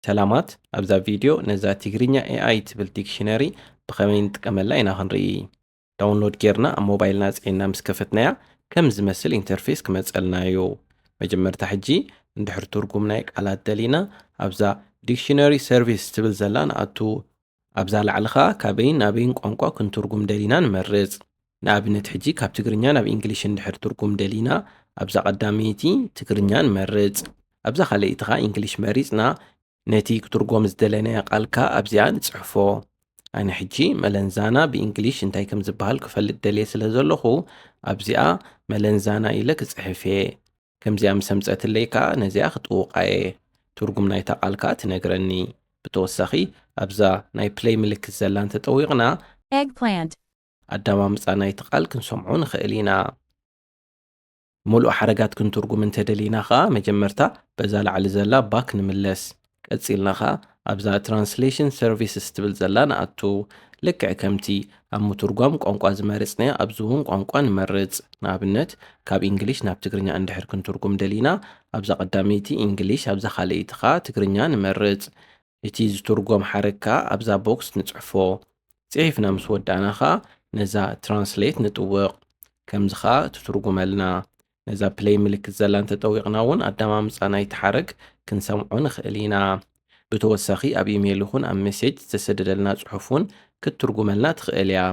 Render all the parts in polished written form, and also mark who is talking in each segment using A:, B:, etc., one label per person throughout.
A: ሰላማት ኣብዛ ቪድዮ ነዛ ትግርኛ AI ትብል ዲክሽነሪ ብኸመይ ንጥቀመላ ኢና ክንርኢ ዳውንሎድ ጌርና ኣብ ሞባይልና ፅዒና ምስ ከፈትናያ ከም ዝመስል ኢንተርፌስ ክመፀልና እዩ መጀመርታ ሕጂ እንድሕር ትርጉም ናይ ቃላት ደሊና ኣብዛ ዲክሽነሪ ሰርቪስ ትብል ዘላ ንኣቱ ኣብዛ ላዕሊ ኸኣ ካበይን ናበይን ቋንቋ ክንትርጉም ደሊና ንመርፅ ንኣብነት ሕጂ ካብ ትግርኛ ናብ እንግሊሽ እንድሕር ትርጉም ደሊና ኣብዛ ቀዳመይቲ ትግርኛ ንመርፅ ኣብዛ ካልአይቲ ኸኣ እንግሊሽ መሪፅና ነቲ ክትርጎም ዝደለናያ ቃልካ ኣብዚኣ ንፅሕፎ ኣነ ሕጂ መለንዛና ብእንግሊሽ እንታይ ከም ዝበሃል ክፈልጥ ደልየ ስለ ዘለኹ ኣብዚኣ መለንዛና ኢለ ክፅሕፍ እየ ከምዚኣ ምስ ኣምፀትለይ ከዓ ነዚኣ ክጥውቃየ ትርጉም ናይታ ቃልካ ትነግረኒ ብተወሳኺ ኣብዛ ናይ ፕሌይ ምልክት ዘላ እንተጠዊቕና
B: eggplant,
A: ኣዳማምፃ ናይቲ ቃል ክንሰምዖ ንኽእል ኢና ሙሉእ ሓረጋት ክንትርጉም እንተደሊና ከዓ መጀመርታ በዛ ላዕሊ ዘላ ባክ ንምለስ ቀፂልና ኸኣ ኣብዛ ትራንስሌሽን ሰርቪስስ ትብል ዘላ ንኣቱ ልክዕ ከምቲ ኣብ ምትርጓም ቋንቋ ዝመርፅናዮ ኣብዚ እውን ቋንቋ ንመርፅ ንኣብነት ካብ እንግሊሽ ናብ ትግርኛ እንድሕር ክንትርጉም ደሊና ኣብዛ ቀዳመይቲ እንግሊሽ ኣብዛ ካልአይቲ ኸኣ ትግርኛ ንመርፅ እቲ ዝትርጎም ሓረግካ ኣብዛ ቦክስ ንፅሕፎ ፅሒፍና ምስ ወዳእና ኸኣ ነዛ ትራንስሌት ንጥውቕ ከምዚ ኸኣ ትትርጉመልና ነዛ ፕሌይ ምልክት ዘላ እንተጠዊቕና እውን ኣዳማምፃ ናይቲ ሓረግ ክንሰምዖ ንኽእል ኢና ብተወሳኺ ኣብ ኢሜይል ይኹን ኣብ ሜሴጅ ዝተሰደደልና ፅሑፍ እውን ክትትርጉመልና ትኽእል እያ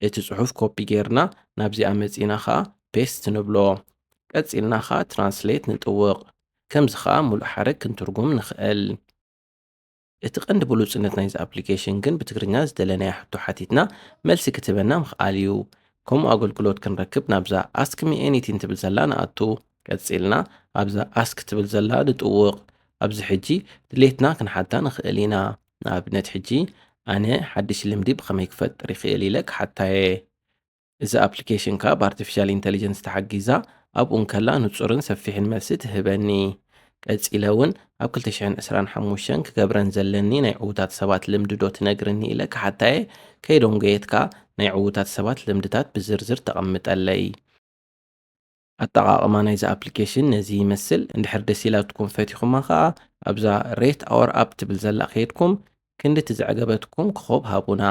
A: እቲ ፅሑፍ ኮፒ ጌርና ናብዚኣ መፂና ኸኣ ፔስት ንብሎ ቀፂልና ኸኣ ትራንስሌት ንጥውቕ ከምዚ ኸኣ ሙሉእ ሓረግ ክንትርጉም ንኽእል እቲ ቀንዲ ብሉፅነት ናይዚ ኣፕሊኬሽን ግን ብትግርኛ ዝደለናያ ሕቶ ሓቲትና መልሲ ክትበና ምኽኣል እዩ ከምኡ ኣገልግሎት ክንረክብ ናብዛ ኣስክ ሚ ኤኒቲን ትብል ዘላ ንኣቱ ቀፂልና ኣብዛ ኣስክ ትብል ዘላ ንጥውቕ ኣብዚ ሕጂ ድሌትና ክንሓታ ንኽእል ኢና ንኣብነት ሕጂ ኣነ ሓድሽ ልምዲ ብኸመይ ክፈጥር ይኽእል ኢለ ክሓታየ እዚ ኣፕሊኬሽን ከዓ ብኣርቲፊሻል ኢንተሊጀንስ ተሓጊዛ ኣብኡ እንከላ ንፁርን ሰፊሕን መልሲ ትህበኒ ቀፂለ እውን ኣብ 2025 ክገብረን ዘለኒ ናይ ዕዉታት ሰባት ልምዲ ዶ ትነግርኒ ኢለ ክሓታየ ከይዶም ጎየትካ ናይ ዕዉታት ሰባት ልምድታት ብዝርዝር ተቐምጠለይ ኣጠቓቕማ ናይዚ ኣፕሊኬሽን ነዚ ይመስል እንድሕር ደስ ኢላትኩም ፈቲኹማ ኸኣ ኣብዛ ሬት ኣወር ኣፕ ትብል ዘላ ከይድኩም ክንዲ ትዘዕገበትኩም ክኸብ ሃቡና